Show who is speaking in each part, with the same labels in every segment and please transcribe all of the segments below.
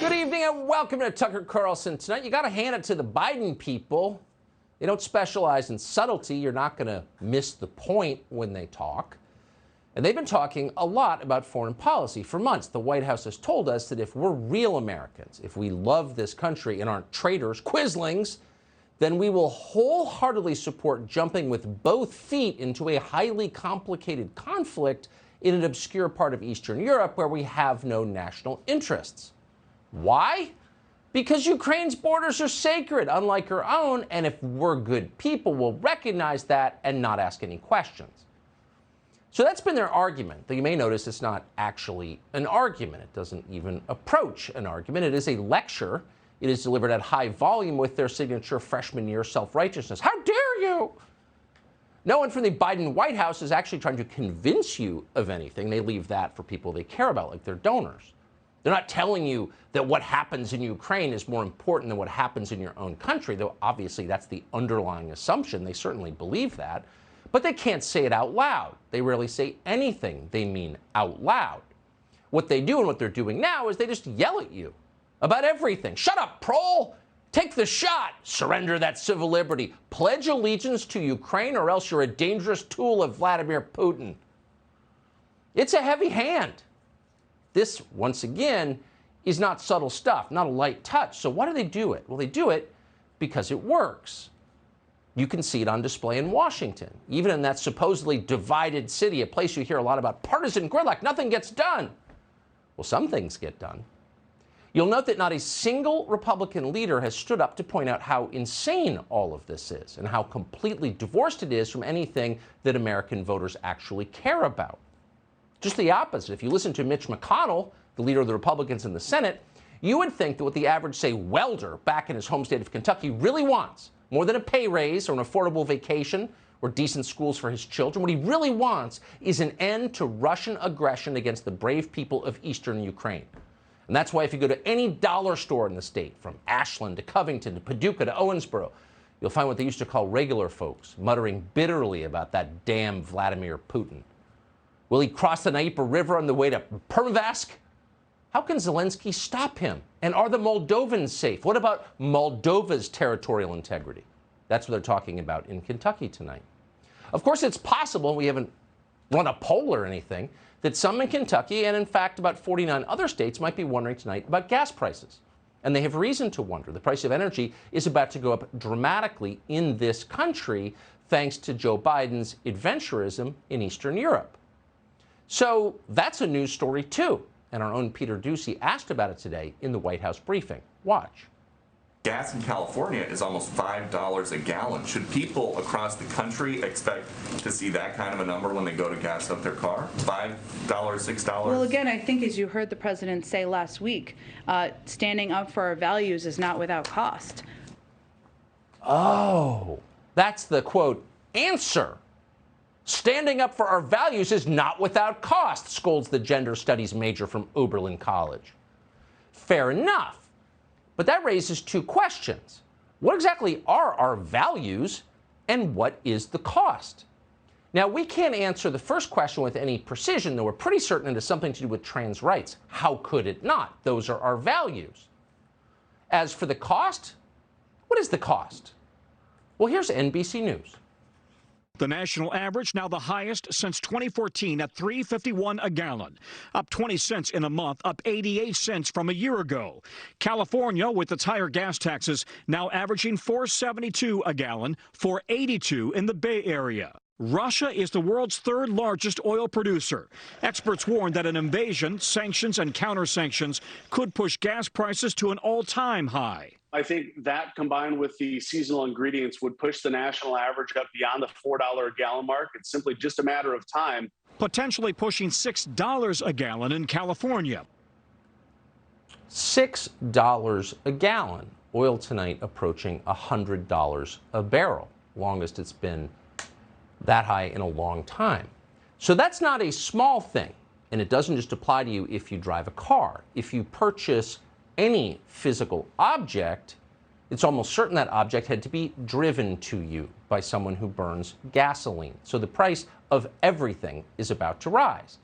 Speaker 1: Good evening and welcome to Tucker Carlson Tonight. You got to hand it to the Biden people. They don't specialize in subtlety. You're not going to miss the point when they talk. And they've been talking a lot about foreign policy for months. The White House has told us that if we're real Americans, if we love this country and aren't traitors, quislings, then we will wholeheartedly support jumping with both feet into a highly complicated conflict in an obscure part of Eastern Europe where we have no national interests. Why? Because Ukraine's borders are sacred, unlike our own, and if we're good people, we'll recognize that and not ask any questions. So that's been their argument. Though you may notice it's not actually an argument. It doesn't even approach an argument. It is a lecture. It is delivered at high volume with their signature freshman year self-righteousness. How dare you? No one from the Biden White House is actually trying to convince you of anything. They leave that for people they care about, like their donors. They're not telling you that what happens in Ukraine is more important than what happens in your own country, though obviously that's the underlying assumption. They certainly believe that. But they can't say it out loud. They rarely say anything they mean out loud. What they do and what they're doing now is they just yell at you about everything. Shut up, prole! Take the shot! Surrender that civil liberty. Pledge allegiance to Ukraine or else you're a dangerous tool of Vladimir Putin. It's a heavy hand. This, once again, is not subtle stuff, not a light touch. So why do they do it? Well, they do it because it works. You can see it on display in Washington. Even in that supposedly divided city, a place you hear a lot about partisan gridlock, nothing gets done. Well, some things get done. You'll note that not a single Republican leader has stood up to point out how insane all of this is and how completely divorced it is from anything that American voters actually care about. Just the opposite. If you listen to Mitch McConnell, the leader of the Republicans in the Senate, you would think that what the average, say, welder back in his home state of Kentucky really wants, more than a pay raise or an affordable vacation or decent schools for his children, what he really wants is an end to Russian aggression against the brave people of eastern Ukraine. And that's why if you go to any dollar store in the state, from Ashland to Covington to Paducah to Owensboro, you'll find what they used to call regular folks muttering bitterly about that damn Vladimir Putin. Will he cross the Dnieper River on the way to Permavsk? How can Zelensky stop him? And are the Moldovans safe? What about Moldova's territorial integrity? That's what they're talking about in Kentucky tonight. Of course, it's possible, we haven't run a poll or anything, that some in Kentucky and, in fact, about 49 other states might be wondering tonight about gas prices. And they have reason to wonder. The price of energy is about to go up dramatically in this country thanks to Joe Biden's adventurism in Eastern Europe. So that's a news story, too. And our own Peter Doocy asked about it today in the White House briefing. Watch.
Speaker 2: Gas in California is almost $5 a gallon. Should people across the country expect to see that kind of a number when they go to gas up their car? $5, $6?
Speaker 3: Well, again, I think as you heard the president say last week, standing up for our values is not without cost.
Speaker 1: Oh, that's the, quote, answer. Standing up for our values is not without cost, scolds the gender studies major from Oberlin College. Fair enough. But that raises two questions. What exactly are our values, and what is the cost? Now, we can't answer the first question with any precision, though we're pretty certain it has something to do with trans rights. How could it not? Those are our values. As for the cost, what is the cost? Well, here's NBC News.
Speaker 4: The national average now the highest since 2014 at $3.51 a gallon, up 20 cents in a month, up 88 cents from a year ago. California, with its higher gas taxes, now averaging $4.72 a gallon, $4.82 in the Bay Area. Russia is the world's third largest oil producer. Experts warn that an invasion, sanctions, and counter-sanctions could push gas prices to an all-time high.
Speaker 5: I think that combined with the seasonal ingredients would push the national average up beyond the $4 a gallon mark. It's simply just a matter of time.
Speaker 4: Potentially pushing $6 a gallon in California.
Speaker 1: $6 a gallon. Oil tonight approaching $100 a barrel. Longest it's been that high in a long time. So that's not a small thing. And it doesn't just apply to you if you drive a car. If you purchase any physical object, it's almost certain that object had to be driven to you by someone who burns gasoline. So the price of everything is about to rise.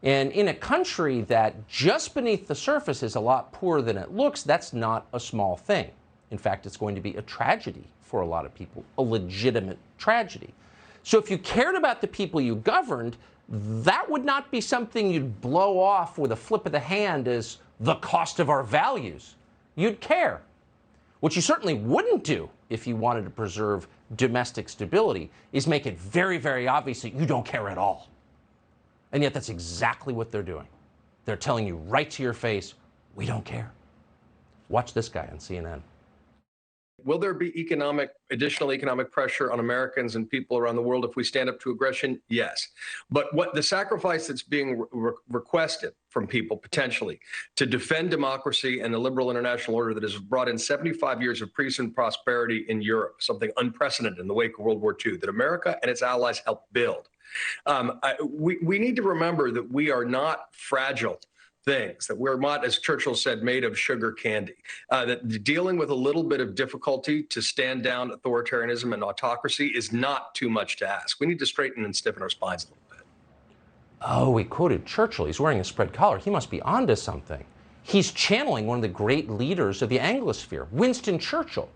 Speaker 1: And in a country that just beneath the surface is a lot poorer than it looks, that's not a small thing. In fact, it's going to be a tragedy for a lot of people, a legitimate tragedy. So if you cared about the people you governed, that would not be something you'd blow off with a flip of the hand as the cost of our values. You'd care. What you certainly wouldn't do if you wanted to preserve domestic stability is make it very, very obvious that you don't care at all. And yet that's exactly what they're doing. They're telling you right to your face, we don't care. Watch this guy on CNN.
Speaker 6: Will there be additional economic pressure on Americans and people around the world if we stand up to aggression? Yes. But what the sacrifice that's being requested from people potentially to defend democracy and the liberal international order that has brought in 75 years of peace and prosperity in Europe, something unprecedented in the wake of World War II, that America and its allies helped build. We need to remember that we are not fragile things, that we're not, as Churchill said, made of sugar candy, that dealing with a little bit of difficulty to stand down authoritarianism and autocracy is not too much to ask. We need to straighten and stiffen our spines a little bit.
Speaker 1: Oh, he quoted Churchill. He's wearing a spread collar. He must be onto something. He's channeling one of the great leaders of the Anglosphere, Winston Churchill.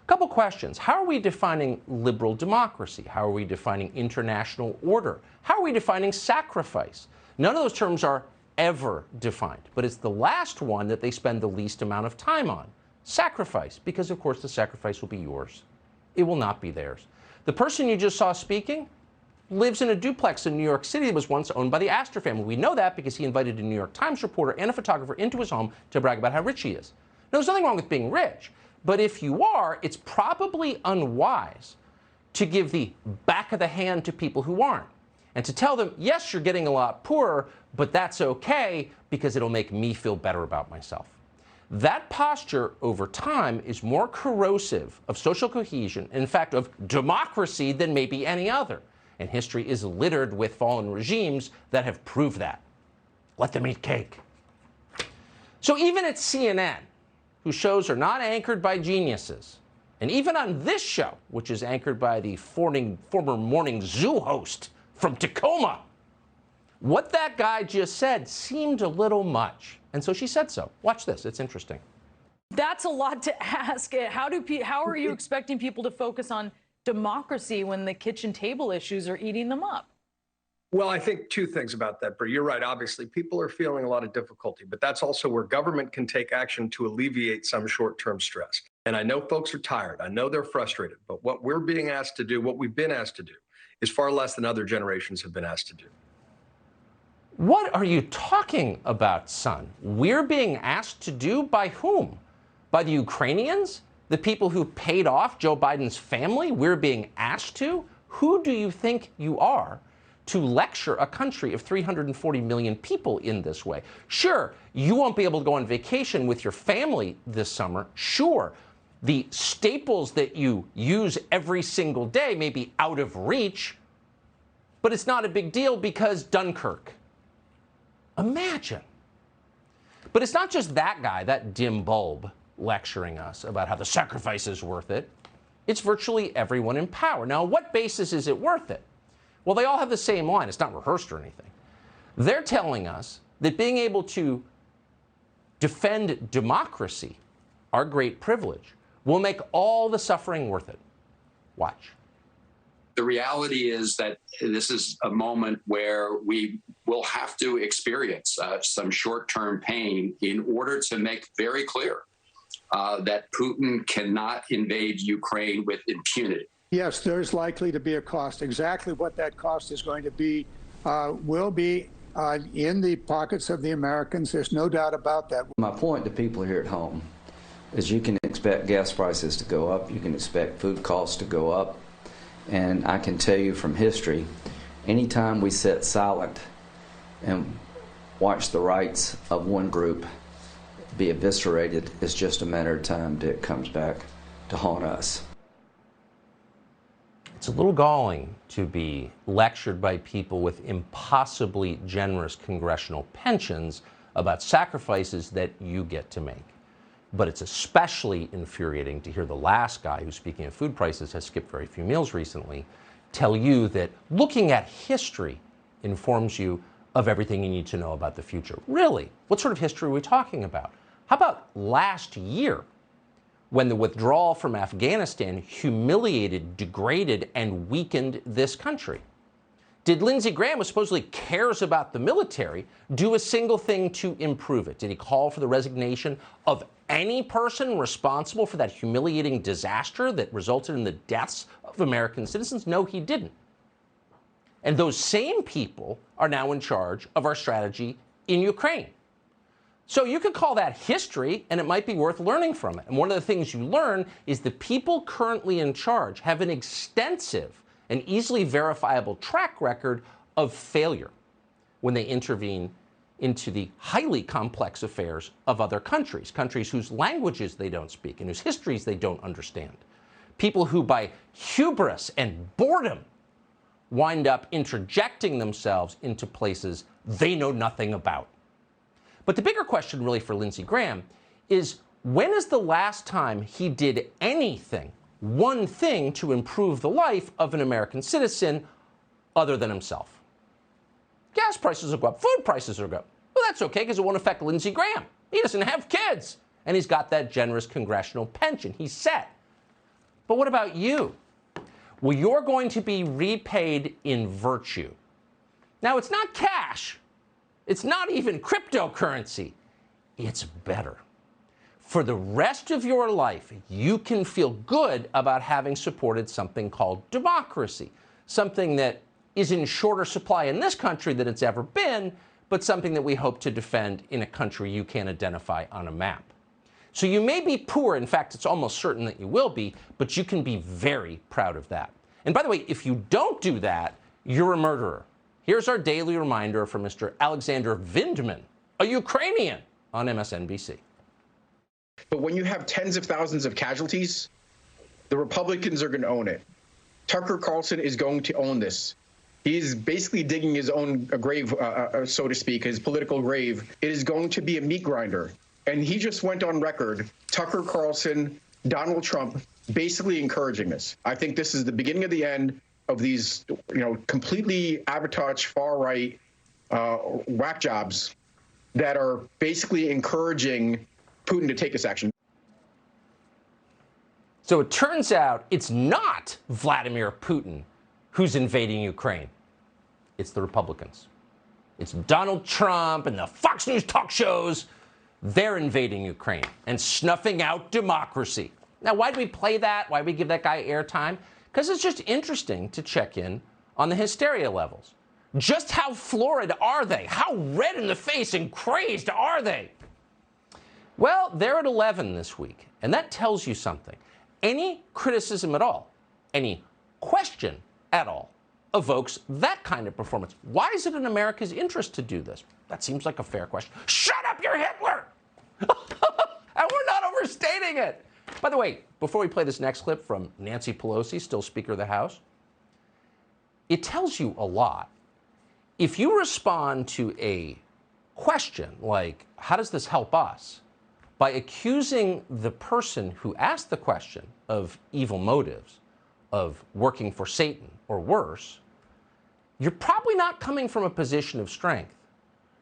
Speaker 1: A couple questions. How are we defining liberal democracy? How are we defining international order? How are we defining sacrifice? None of those terms are ever defined, but it's the last one that they spend the least amount of time on. Sacrifice, because of course the sacrifice will be yours. It will not be theirs. The person you just saw speaking lives in a duplex in New York City that was once owned by the Astor family. We know that because he invited a New York Times reporter and a photographer into his home to brag about how rich he is. Now, there's nothing wrong with being rich, but if you are, it's probably unwise to give the back of the hand to people who aren't. And to tell them, yes, you're getting a lot poorer, but that's okay because it'll make me feel better about myself. That posture over time is more corrosive of social cohesion, in fact, of democracy than maybe any other. And history is littered with fallen regimes that have proved that. Let them eat cake. So even at CNN, whose shows are not anchored by geniuses, and even on this show, which is anchored by the former morning zoo host from Tacoma, what that guy just said seemed a little much. And so she said so. Watch this. It's interesting.
Speaker 7: That's a lot to ask. How are you expecting people to focus on democracy when the kitchen table issues are eating them up?
Speaker 6: Well, I think two things about that, Brie. You're right. Obviously, people are feeling a lot of difficulty, but that's also where government can take action to alleviate some short-term stress. And I know folks are tired. I know they're frustrated. But what we're being asked to do, what we've been asked to do, is far less than other generations have been asked to do.
Speaker 1: What are you talking about, son? We're being asked to do by whom? By the Ukrainians? The people who paid off Joe Biden's family? We're being asked to? Who do you think you are to lecture a country of 340 million people in this way? Sure, you won't be able to go on vacation with your family this summer. Sure, the staples that you use every single day may be out of reach, but it's not a big deal because Dunkirk. Imagine. But it's not just that guy, that dim bulb, lecturing us about how the sacrifice is worth it. It's virtually everyone in power. Now, on what basis is it worth it? Well, they all have the same line. It's not rehearsed or anything. They're telling us that being able to defend democracy, our great privilege, will make all the suffering worth it. Watch.
Speaker 8: The reality is that this is a moment where we will have to experience some short-term pain in order to make very clear that Putin cannot invade Ukraine with impunity.
Speaker 9: Yes, there's likely to be a cost. Exactly what that cost is going to be will be in the pockets of the Americans. There's no doubt about that.
Speaker 10: My point to people here at home is you can expect gas prices to go up. You can expect food costs to go up. And I can tell you from history, anytime we sit silent and watch the rights of one group be eviscerated, it's just a matter of time till it comes back to haunt us.
Speaker 1: It's a little galling to be lectured by people with impossibly generous congressional pensions about sacrifices that you get to make. But it's especially infuriating to hear the last guy who, speaking of food prices, has skipped very few meals recently, tell you that looking at history informs you of everything you need to know about the future. Really, what sort of history are we talking about? How about last year, when the withdrawal from Afghanistan humiliated, degraded, and weakened this country? Did Lindsey Graham, who supposedly cares about the military, do a single thing to improve it? Did he call for the resignation of any person responsible for that humiliating disaster that resulted in the deaths of American citizens? No, he didn't. And those same people are now in charge of our strategy in Ukraine. So you could call that history, and it might be worth learning from it. And one of the things you learn is the people currently in charge have an extensive and easily verifiable track record of failure when they intervene into the highly complex affairs of other countries, countries whose languages they don't speak and whose histories they don't understand. People who, by hubris and boredom, wind up interjecting themselves into places they know nothing about. But the bigger question really for Lindsey Graham is, when is the last time he did anything, one thing, to improve the life of an American citizen other than himself? Gas prices will go up, food prices will go up. Well, that's okay, because it won't affect Lindsey Graham. He doesn't have kids, and he's got that generous congressional pension. He's set. But what about you? Well, you're going to be repaid in virtue. Now, it's not cash. It's not even cryptocurrency. It's better. For the rest of your life, you can feel good about having supported something called democracy, something that is in shorter supply in this country than it's ever been, but something that we hope to defend in a country you can't identify on a map. So you may be poor, in fact, it's almost certain that you will be, but you can be very proud of that. And by the way, if you don't do that, you're a murderer. Here's our daily reminder from Mr. Alexander Vindman, a Ukrainian, on MSNBC.
Speaker 11: But when you have tens of thousands of casualties, the Republicans are going to own it. Tucker Carlson is going to own this. He's basically digging his own grave, so to speak, his political grave. It is going to be a meat grinder. And he just went on record, Tucker Carlson, Donald Trump, basically encouraging this. I think this is the beginning of the end of these, completely sabotage far-right whack jobs that are basically encouraging Putin to take this action.
Speaker 1: So it turns out it's not Vladimir Putin who's invading Ukraine. It's the Republicans. It's Donald Trump and the Fox News talk shows. They're invading Ukraine and snuffing out democracy. Now, why do we play that? Why do we give that guy airtime? Because it's just interesting to check in on the hysteria levels. Just how florid are they? How red in the face and crazed are they? Well, they're at 11 this week, and that tells you something. Any criticism at all, any question at all, evokes that kind of performance. Why is it in America's interest to do this? That seems like a fair question. Shut up, you're Hitler! And we're not overstating it. By the way, before we play this next clip from Nancy Pelosi, still Speaker of the House, it tells you a lot. If you respond to a question like, how does this help us, by accusing the person who asked the question of evil motives, of working for Satan, or worse, you're probably not coming from a position of strength.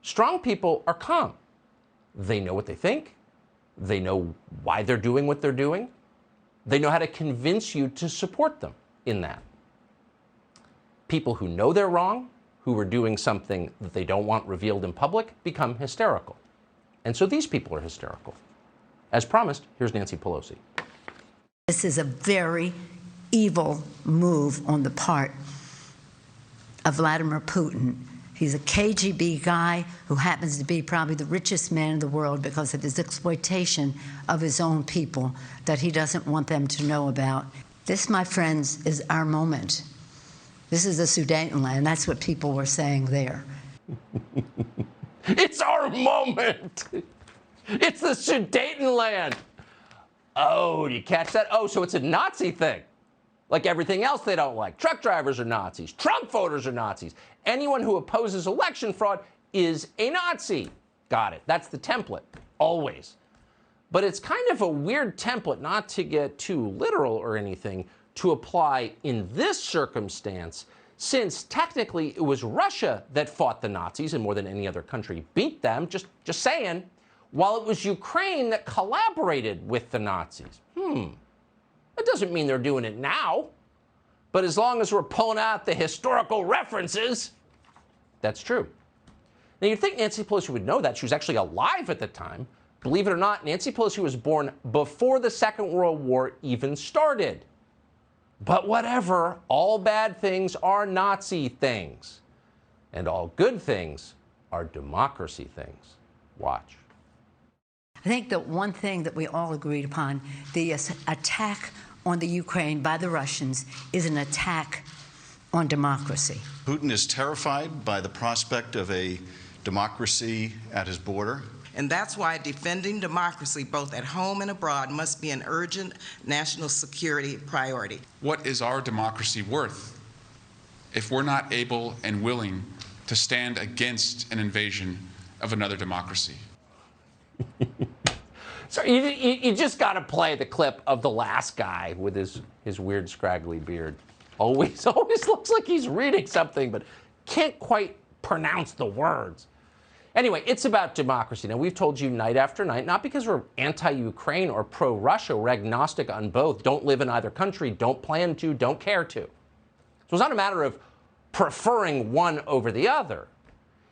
Speaker 1: Strong people are calm. They know what they think. They know why they're doing what they're doing. They know how to convince you to support them in that. People who know they're wrong, who are doing something that they don't want revealed in public, become hysterical. And so these people are hysterical. As promised, here's Nancy Pelosi.
Speaker 12: This is a very evil move on the part of Vladimir Putin. He's a KGB guy who happens to be probably the richest man in the world because of his exploitation of his own people that he doesn't want them to know about. This, my friends, is our moment. This is the Sudetenland. That's what people were saying there.
Speaker 1: It's our moment. It's the Sudetenland. Oh, do you catch that? Oh, so it's a Nazi thing. Like everything else they don't like. Truck drivers are Nazis. Trump voters are Nazis. Anyone who opposes election fraud is a Nazi. Got it. That's the template. Always. But it's kind of a weird template, not to get too literal or anything, to apply in this circumstance, since technically it was Russia that fought the Nazis and more than any other country beat them, just saying, while it was Ukraine that collaborated with the Nazis. That doesn't mean they're doing it now. But as long as we're pulling out the historical references, that's true. Now, you'd think Nancy Pelosi would know that. She was actually alive at the time. Believe it or not, Nancy Pelosi was born before the Second World War even started. But whatever, all bad things are Nazi things. And all good things are democracy things. Watch.
Speaker 12: I think that one thing that we all agreed upon, the attack on the Ukraine by the Russians is an attack on democracy.
Speaker 13: Putin is terrified by the prospect of a democracy at his border.
Speaker 14: And that's why defending democracy, both at home and abroad, must be an urgent national security priority.
Speaker 15: What is our democracy worth if we're not able and willing to stand against an invasion of another democracy?
Speaker 1: So you just got to play the clip of the last guy with his weird scraggly beard. Always looks like he's reading something, but can't quite pronounce the words. Anyway, it's about democracy. Now, we've told you night after night, not because we're anti-Ukraine or pro-Russia, we're agnostic on both, don't live in either country, don't plan to, don't care to. So it's not a matter of preferring one over the other.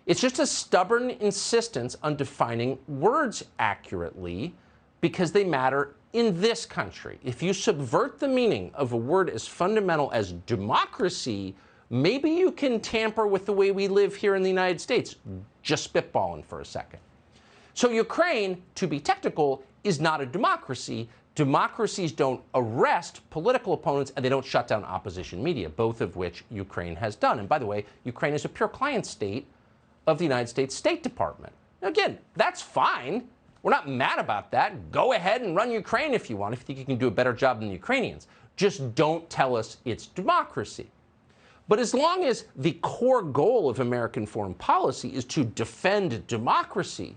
Speaker 1: It's just a stubborn insistence on defining words accurately because they matter in this country. If you subvert the meaning of a word as fundamental as democracy, maybe you can tamper with the way we live here in the United States. Just spitballing for a second. So Ukraine, to be technical, is not a democracy. Democracies don't arrest political opponents and they don't shut down opposition media, both of which Ukraine has done. And by the way, Ukraine is a pure client state of the United States State Department. Now, again, that's fine. We're not mad about that. Go ahead and run Ukraine if you want, if you think you can do a better job than the Ukrainians. Just don't tell us it's democracy. But as long as the core goal of American foreign policy is to defend democracy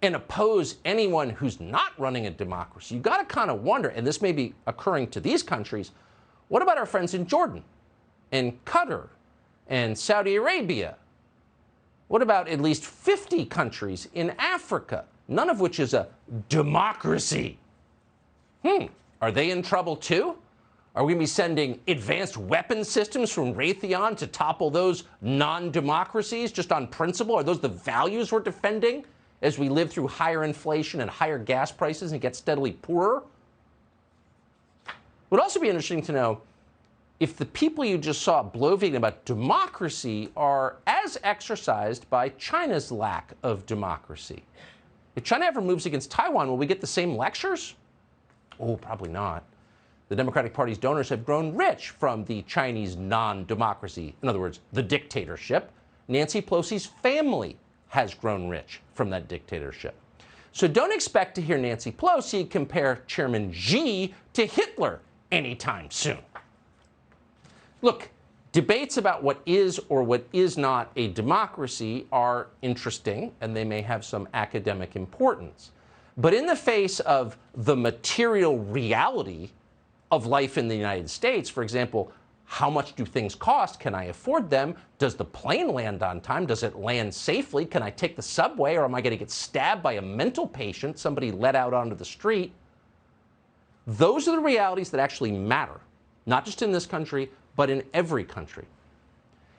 Speaker 1: and oppose anyone who's not running a democracy, you got to kind of wonder, and this may be occurring to these countries, what about our friends in Jordan and Qatar and Saudi Arabia? What about at least 50 countries in Africa, none of which is a democracy? Are they in trouble too? Are we going to be sending advanced weapon systems from Raytheon to topple those non-democracies just on principle? Are those the values we're defending as we live through higher inflation and higher gas prices and get steadily poorer? It would also be interesting to know if the people you just saw bloviating about democracy are as exercised by China's lack of democracy. If China ever moves against Taiwan, will we get the same lectures? Oh, probably not. The Democratic Party's donors have grown rich from the Chinese non-democracy, in other words, the dictatorship. Nancy Pelosi's family has grown rich from that dictatorship. So don't expect to hear Nancy Pelosi compare Chairman Xi to Hitler anytime soon. Look, debates about what is or what is not a democracy are interesting, and they may have some academic importance. But in the face of the material reality of life in the United States, for example, how much do things cost? Can I afford them? Does the plane land on time? Does it land safely? Can I take the subway, or am I going to get stabbed by a mental patient, somebody let out onto the street? Those are the realities that actually matter, not just in this country, but in every country.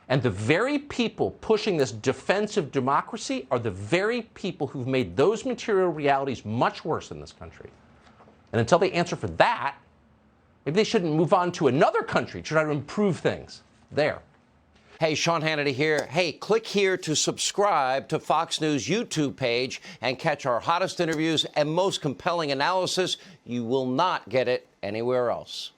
Speaker 1: And the very people pushing this defense of democracy are the very people who've made those material realities much worse in this country. And until they answer for that, maybe they shouldn't move on to another country to try to improve things there.
Speaker 16: Hey, Sean Hannity here. Hey, click here to subscribe to Fox News YouTube page and catch our hottest interviews and most compelling analysis. You will not get it anywhere else.